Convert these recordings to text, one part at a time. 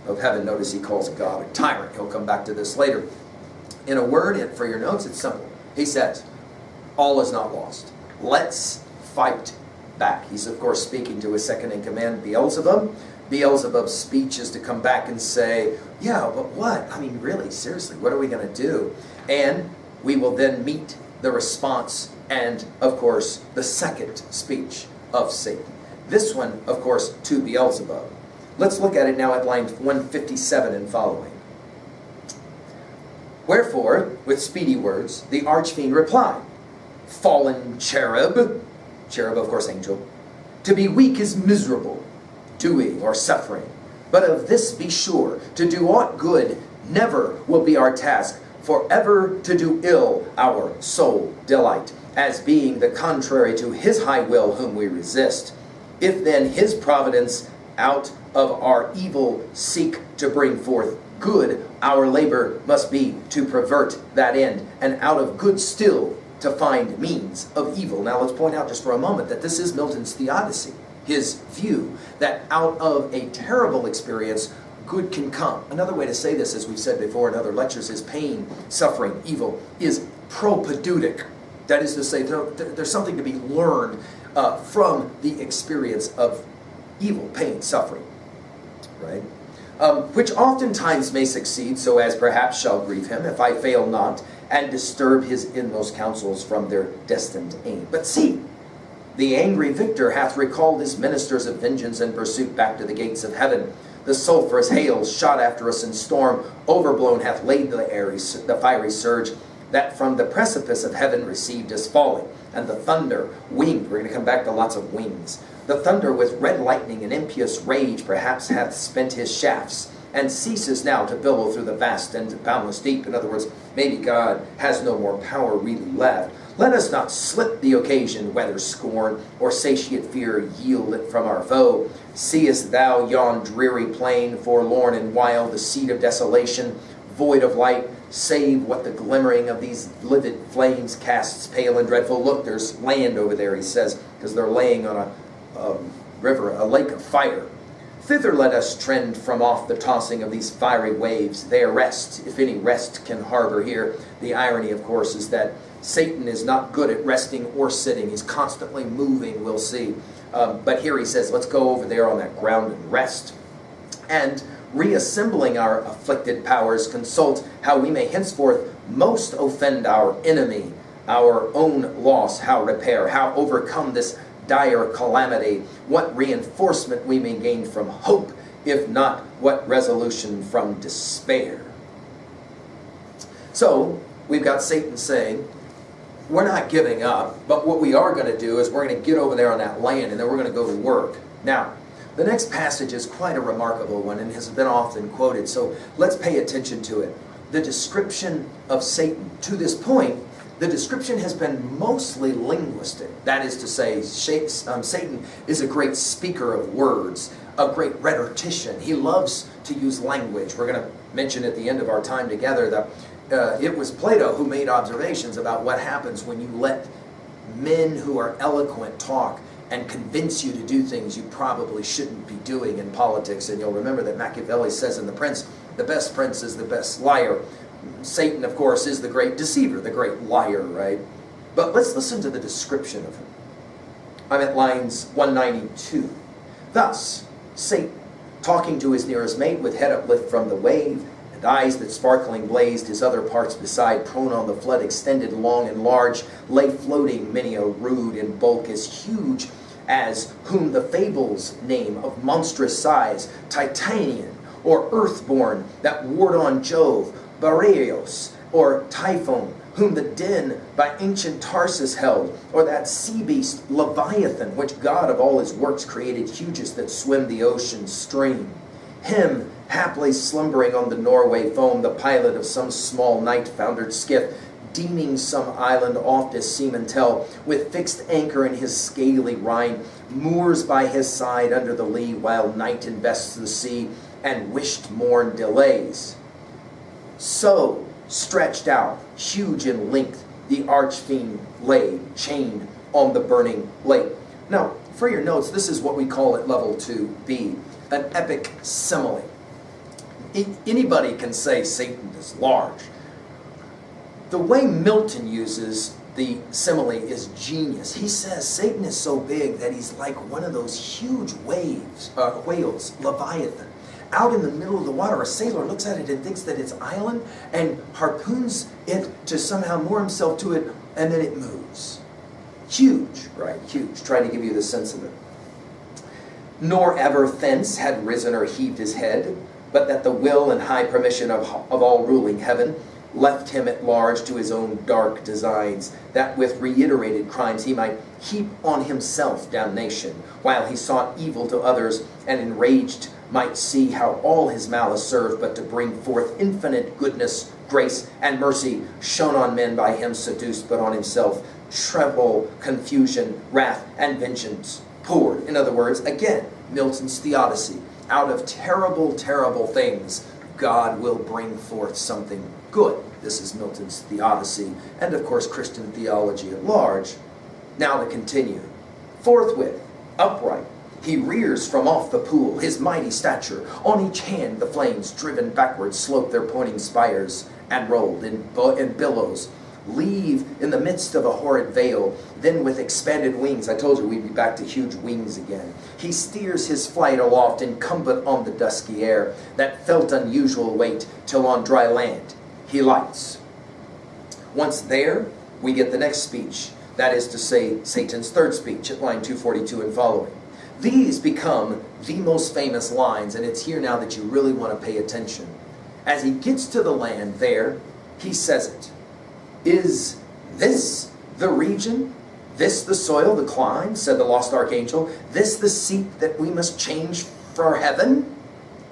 of heaven. Notice he calls God a tyrant. He'll come back to this later. In a word, for your notes, it's simple. He says, all is not lost. Let's fight back. He's, of course, speaking to his second in command, Beelzebub. Beelzebub's speech is to come back and say, yeah, but what? I mean, really, seriously, what are we going to do? And we will then meet the response and, of course, the second speech of Satan. This one, of course, to Beelzebub. Let's look at it now at line 157 and following. Wherefore, with speedy words, the archfiend replied, fallen cherub, cherub, of course, angel, to be weak is miserable, doing or suffering. But of this be sure, to do aught good never will be our task, for ever to do ill our sole delight, as being the contrary to his high will whom we resist. If then his providence out of our evil seek to bring forth good, our labor must be to pervert that end, and out of good still to find means of evil. Now let's point out just for a moment that this is Milton's theodicy, his view that out of a terrible experience, good can come. Another way to say this, as we've said before in other lectures, is pain, suffering, evil, is propedeutic. That is to say, there's something to be learned from the experience of evil, pain, suffering, right? Which oftentimes may succeed, so as perhaps shall grieve him, if I fail not, and disturb his inmost counsels from their destined aim. But see, the angry victor hath recalled his ministers of vengeance and pursuit back to the gates of heaven. The sulphurous hails shot after us in storm, overblown hath laid the fiery surge, that from the precipice of heaven received us falling, and the thunder winged. We're going to come back to lots of wings. The thunder with red lightning and impious rage perhaps hath spent his shafts, and ceases now to billow through the vast and boundless deep. In other words, maybe God has no more power really left. Let us not slip the occasion, whether scorn or satiate fear yield it from our foe. Seest thou yon dreary plain, forlorn and wild, the seat of desolation, void of light, save what the glimmering of these livid flames casts pale and dreadful? Look, there's land over there, he says, because they're laying on a river, a lake of fire. Thither let us trend from off the tossing of these fiery waves. There rest, if any rest can harbor here. The irony, of course, is that Satan is not good at resting or sitting. He's constantly moving, we'll see. But here he says, let's go over there on that ground and rest. And reassembling our afflicted powers, consult how we may henceforth most offend our enemy, our own loss, how repair, how overcome this dire calamity, what reinforcement we may gain from hope, if not what resolution from despair. So, we've got Satan saying, we're not giving up, but what we are going to do is we're going to get over there on that land and then we're going to go to work. Now, the next passage is quite a remarkable one and has been often quoted, so let's pay attention to it. The description of Satan. To this point, the description has been mostly linguistic. That is to say, Satan is a great speaker of words, a great rhetorician. He loves to use language. We're going to mention at the end of our time together that it was Plato who made observations about what happens when you let men who are eloquent talk and convince you to do things you probably shouldn't be doing in politics. And you'll remember that Machiavelli says in The Prince, the best prince is the best liar. Satan, of course, is the great deceiver, the great liar, right? But let's listen to the description of him. I'm at lines 192. Thus, Satan, talking to his nearest mate with head uplift from the wave, and eyes that sparkling blazed, his other parts beside, prone on the flood, extended long and large, lay floating many a rood in bulk as huge as whom the fables name of monstrous size, Titanian, or earthborn, that warred on Jove, Boreas, or Typhon, whom the den by ancient Tarsus held, or that sea beast Leviathan, which God of all his works created hugest that swim the ocean stream. Him, haply slumbering on the Norway foam, the pilot of some small night-foundered skiff, deeming some island oft as seamen tell, with fixed anchor in his scaly rind, moors by his side under the lee, while night invests the sea, and wished morn delays. So, stretched out, huge in length, the archfiend lay, chained on the burning lake. Now, for your notes, this is what we call at level 2b, an epic simile. Anybody can say Satan is large. The way Milton uses the simile is genius. He says Satan is so big that he's like one of those huge whales, Leviathan. Out in the middle of the water, a sailor looks at it and thinks that it's island and harpoons it to somehow moor himself to it, and then it moves. Huge, right? Huge. Trying to give you the sense of it. Nor ever thence had risen or heaved his head, but that the will and high permission of all ruling heaven left him at large to his own dark designs, that with reiterated crimes he might heap on himself damnation, while he sought evil to others, and enraged might see how all his malice served but to bring forth infinite goodness, grace, and mercy shone on men by him seduced, but on himself trouble, confusion, wrath, and vengeance poured. In other words, again, Milton's theodicy. Out of terrible, terrible things, God will bring forth something good. This is Milton's theodicy, and of course Christian theology at large. Now to continue. Forthwith, upright, he rears from off the pool his mighty stature. On each hand the flames, driven backward, slope their pointing spires, and rolled in billows, leave in the midst of a horrid veil. Then with expanded wings, I told you we'd be back to huge wings again, he steers his flight aloft, incumbent on the dusky air, that felt unusual weight, till on dry land he lights. Once there, we get the next speech, that is to say, Satan's third speech at line 242 and following. These become the most famous lines, and it's here now that you really want to pay attention. As he gets to the land there, he says it. Is this the region? This the soil, the clime, said the lost archangel. This the seat that we must change for heaven?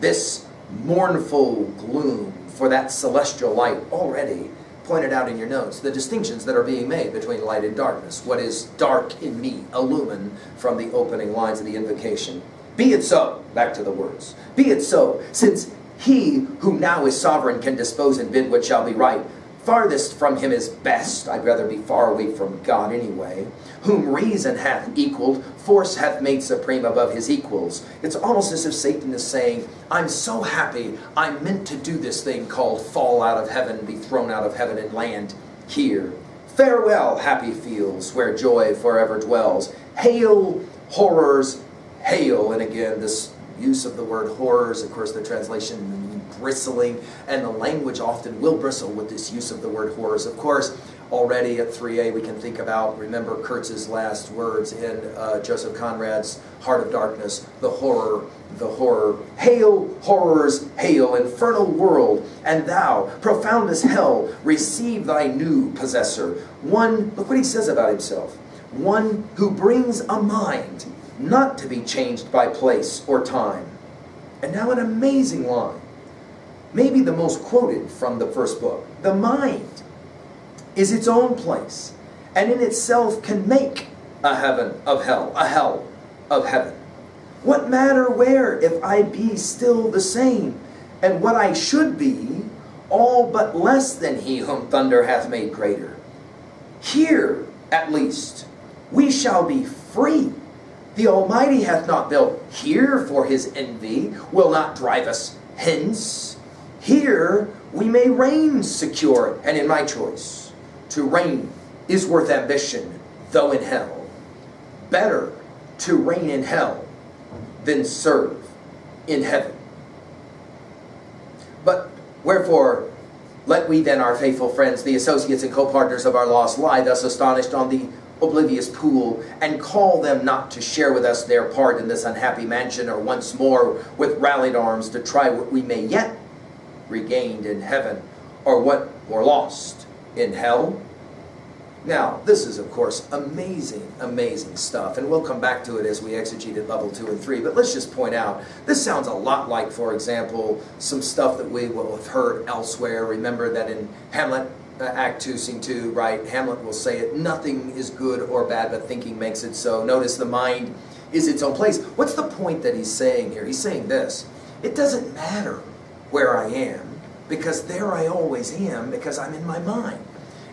This mournful gloom for that celestial light already pointed out in your notes, the distinctions that are being made between light and darkness. What is dark in me? Illumine from the opening lines of the invocation. Be it so. Back to the words. Be it so, since he who now is sovereign can dispose and bid what shall be right. Farthest from him is best. I'd rather be far away from God anyway. Whom reason hath equaled, force hath made supreme above his equals. It's almost as if Satan is saying, I'm so happy I'm meant to do this thing called fall out of heaven, be thrown out of heaven and land here. Farewell, happy fields, where joy forever dwells. Hail, horrors, hail. And again, this use of the word horrors, of course, the translation means bristling, and the language often will bristle with this use of the word horrors. Of course, already at 3a we can think about, remember Kurtz's last words in Joseph Conrad's Heart of Darkness, the horror, the horror. Hail, horrors, hail, infernal world, and thou, profound as hell, receive thy new possessor. One, look what he says about himself, one who brings a mind not to be changed by place or time. And now an amazing line, maybe the most quoted from the first book. The mind is its own place, and in itself can make a heaven of hell, a hell of heaven. What matter where, if I be still the same, and what I should be, all but less than he whom thunder hath made greater? Here, at least, we shall be free. The Almighty hath not built here for his envy, will not drive us hence. Here we may reign secure, and in my choice, to reign is worth ambition, though in hell. Better to reign in hell than serve in heaven. But wherefore, let we then, our faithful friends, the associates and co-partners of our lost, lie thus astonished on the oblivious pool, and call them not to share with us their part in this unhappy mansion, or once more with rallied arms to try what we may yet regained in heaven, or what were lost in hell. Now, this is, of course, amazing, amazing stuff, and we'll come back to it as we exegete at level 2 and 3, but let's just point out, this sounds a lot like, for example, some stuff that we will have heard elsewhere. Remember that in Hamlet, Act 2, Scene 2, right, Hamlet will say it, nothing is good or bad, but thinking makes it so. Notice the mind is its own place. What's the point that he's saying here? He's saying this: it doesn't matter where I am, because there I always am, because I'm in my mind.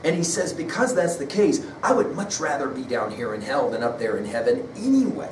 And he says, because that's the case, I would much rather be down here in hell than up there in heaven anyway.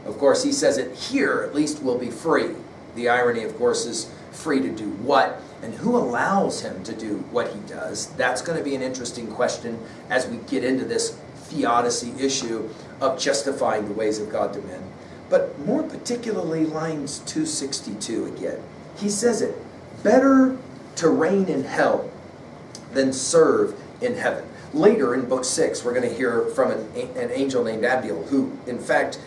Of course, he says it here, at least we'll be free. The irony, of course, is free to do what, and who allows him to do what he does? That's going to be an interesting question as we get into this theodicy issue of justifying the ways of God to men. But more particularly lines 262 again. He says it, better to reign in hell than serve in heaven. Later in book 6, we're going to hear from an angel named Abdiel, who in fact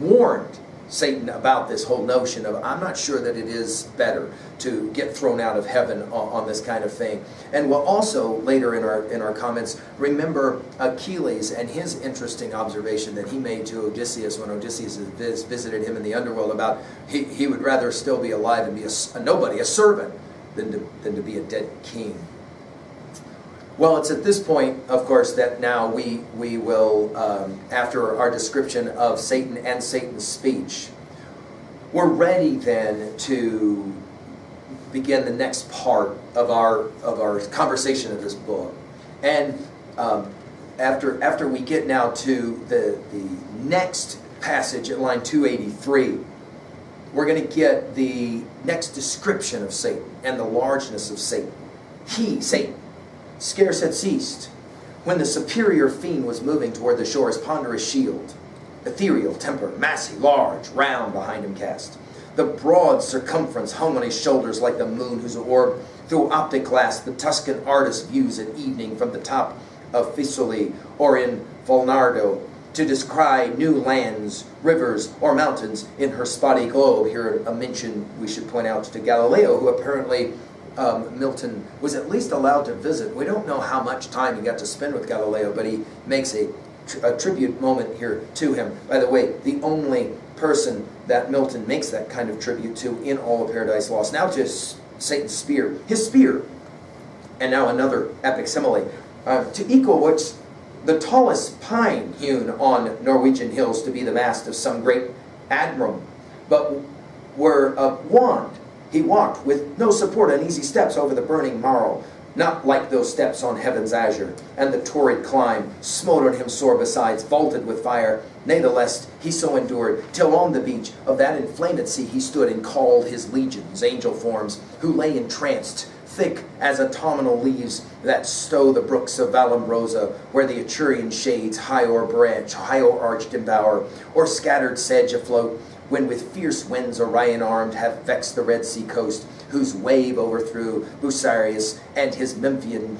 warned Satan about this whole notion of, I'm not sure that it is better to get thrown out of heaven on this kind of thing. And we'll also, later in our comments, remember Achilles and his interesting observation that he made to Odysseus when Odysseus visited him in the underworld about he would rather still be alive and be a nobody, a servant, than to be a dead king. Well, it's at this point, of course, that now we will, after our description of Satan and Satan's speech, we're ready then to begin the next part of our conversation of this book. And after we get now to the next passage at line 283, we're going to get the next description of Satan and the largeness of Satan. He, Satan, scarce had ceased when the superior fiend was moving toward the shore, his ponderous shield, ethereal temper, massy, large, round behind him cast. The broad circumference hung on his shoulders like the moon whose orb through optic glass the Tuscan artist views at evening from the top of Fisoli or in Volnardo to descry new lands, rivers, or mountains in her spotty globe. Here a mention we should point out to Galileo, who apparently Milton was at least allowed to visit. We don't know how much time he got to spend with Galileo, but he makes a tribute moment here to him. By the way, the only person that Milton makes that kind of tribute to in all of Paradise Lost. Now to Satan's spear. His spear, and now another epic simile, to equal what's the tallest pine hewn on Norwegian hills to be the mast of some great admiral, but were a wand. He walked with no support on easy steps over the burning marl, not like those steps on heaven's azure, and the torrid climb smote on him sore besides, vaulted with fire. Natheless, he so endured, till on the beach of that inflamed sea he stood and called his legions, angel forms, who lay entranced, thick as autumnal leaves that stow the brooks of Vallombrosa, where the Etrurian shades high o'er branch, high o'er-arched embower, or scattered sedge afloat, when with fierce winds Orion armed hath vexed the Red Sea coast, whose wave overthrew Bucerius and his Memphian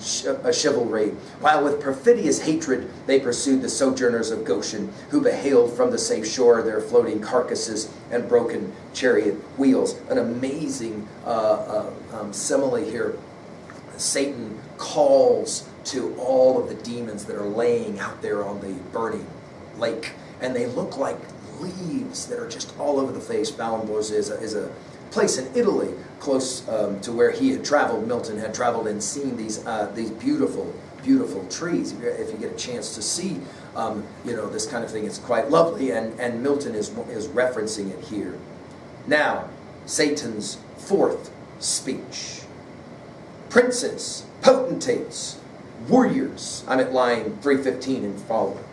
chivalry, while with perfidious hatred they pursued the sojourners of Goshen, who behaled from the safe shore their floating carcasses and broken chariot wheels. An amazing simile here. Satan calls to all of the demons that are laying out there on the burning lake, and they look like leaves that are just all over the face. Vallombrosa is a place in Italy close to where he had traveled. Milton had traveled and seen these beautiful, beautiful trees. If you get a chance to see, this kind of thing, it's quite lovely. And Milton is referencing it here. Now, Satan's fourth speech. Princes, potentates, warriors. I'm at line 315 and following.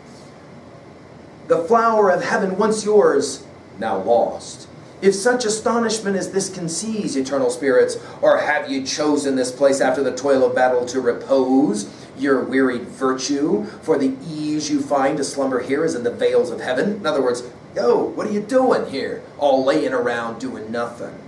The flower of heaven once yours, now lost. If such astonishment as this can seize, eternal spirits, or have ye chosen this place after the toil of battle to repose your wearied virtue, for the ease you find to slumber here is in the vales of heaven? In other words, yo, what are you doing here? All laying around doing nothing.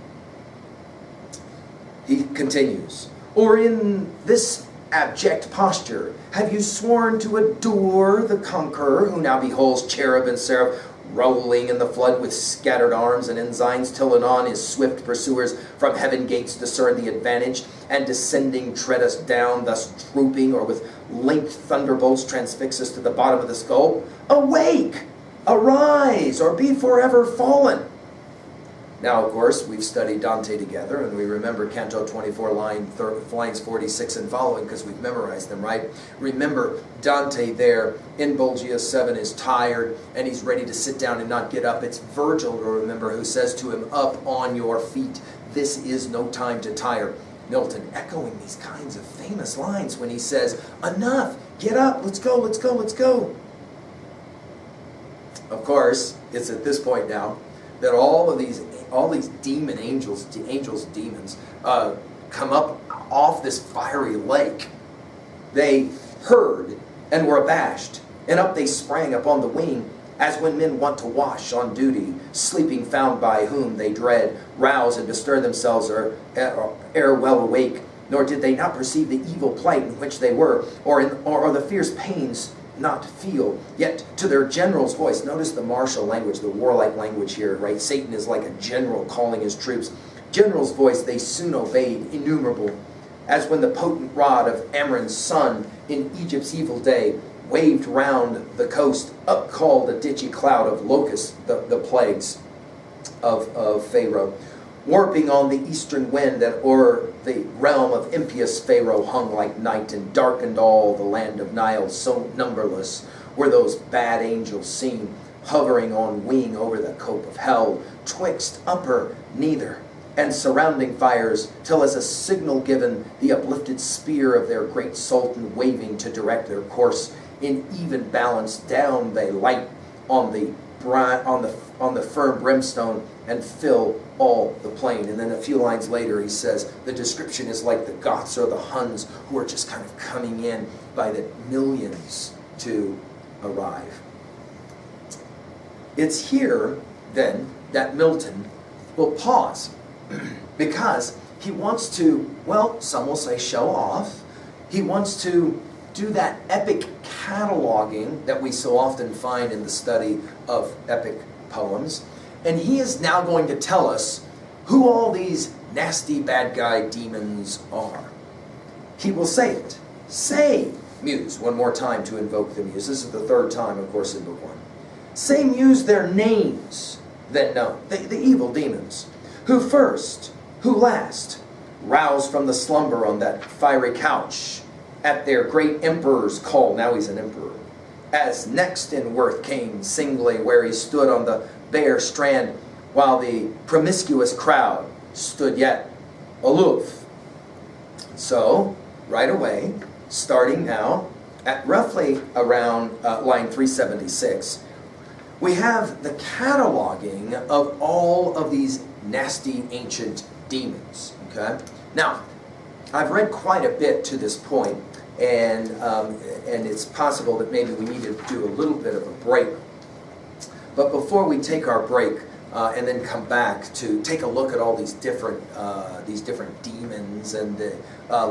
He continues, or in this abject posture, have you sworn to adore the conqueror, who now beholds cherub and seraph rolling in the flood with scattered arms and ensigns, till anon his swift pursuers from heaven gates discern the advantage, and descending tread us down, thus drooping, or with linked thunderbolts transfix us to the bottom of the skull? Awake! Arise, or be forever fallen! Now, of course, we've studied Dante together, and we remember Canto 24, lines 46 and following, because we've memorized them, right? Remember, Dante there in Bolgia 7 is tired, and he's ready to sit down and not get up. It's Virgil, to remember, who says to him, up on your feet, this is no time to tire. Milton echoing these kinds of famous lines when he says, enough, get up, let's go, let's go, let's go. Of course, it's at this point now that all these demon angels, demons, come up off this fiery lake. They heard and were abashed, and up they sprang upon the wing, as when men want to wash on duty, sleeping found by whom they dread, rouse and bestir themselves ere well awake. Nor did they not perceive the evil plight in which they were, or the fierce pains not feel. Yet to their general's voice, notice the martial language, the warlike language here, right? Satan is like a general calling his troops. General's voice they soon obeyed, innumerable, as when the potent rod of Ammon's son in Egypt's evil day waved round the coast, upcalled a ditchy cloud of locusts, the plagues of Pharaoh, warping on the eastern wind that o'er the realm of impious Pharaoh hung like night, and darkened all the land of Nile. So numberless were those bad angels seen, hovering on wing over the cope of hell, twixt upper neither and surrounding fires, till as a signal given, the uplifted spear of their great sultan waving to direct their course, in even balance down they light on the firm brimstone, and fill all the plain. And then a few lines later he says the description is like the Goths or the Huns, who are just kind of coming in by the millions to arrive. It's here then that Milton will pause, because he wants to, well, some will say show off. He wants to do that epic cataloging that we so often find in the study of epic poems. And he is now going to tell us who all these nasty bad guy demons are. He will say it. Say, Muse, one more time to invoke the Muse. This is the third time, of course, in Book 1. Say, Muse, their names, then known, the evil demons, who first, who last, roused from the slumber on that fiery couch, at their great emperor's call, now he's an emperor, as next in worth came singly where he stood on the bare strand, while the promiscuous crowd stood yet aloof. So, right away, starting now, at roughly around line 376, we have the cataloging of all of these nasty ancient demons. Okay? Now, I've read quite a bit to this point, and it's possible that maybe we need to do a little bit of a break. But before we take our break and then come back to take a look at all these different demons and the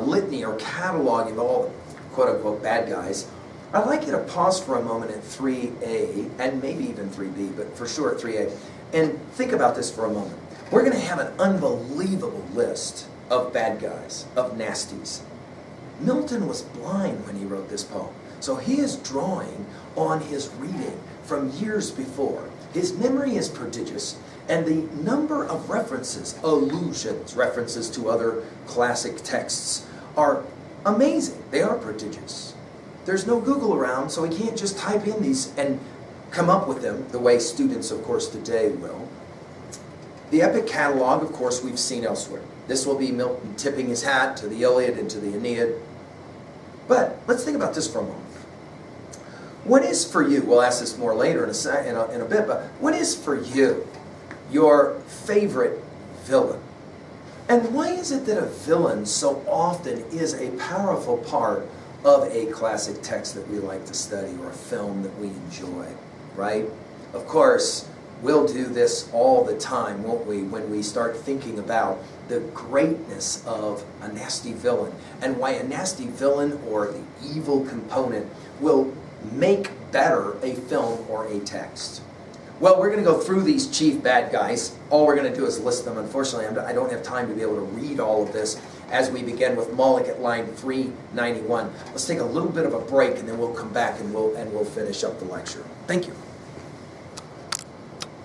litany or cataloging of all the quote-unquote bad guys, I'd like you to pause for a moment at 3A, and maybe even 3B, but for sure at 3A, and think about this for a moment. We're going to have an unbelievable list of bad guys, of nasties. Milton was blind when he wrote this poem, so he is drawing on his reading from years before. His memory is prodigious, and the number of references, allusions, references to other classic texts are amazing. They are prodigious. There's no Google around, so he can't just type in these and come up with them the way students, of course, today will. The epic catalog, of course, we've seen elsewhere. This will be Milton tipping his hat to the Iliad and to the Aeneid. But let's think about this for a moment. What is for you, we'll ask this more later in a bit, but what is for you your favorite villain? And why is it that a villain so often is a powerful part of a classic text that we like to study, or a film that we enjoy, right? Of course, we'll do this all the time, won't we, when we start thinking about the greatness of a nasty villain, and why a nasty villain or the evil component will make better a film or a text. Well, we're going to go through these chief bad guys. All we're going to do is list them. Unfortunately, I don't have time to be able to read all of this as we begin with Moloch at line 391. Let's take a little bit of a break, and then we'll come back and we'll finish up the lecture. Thank you.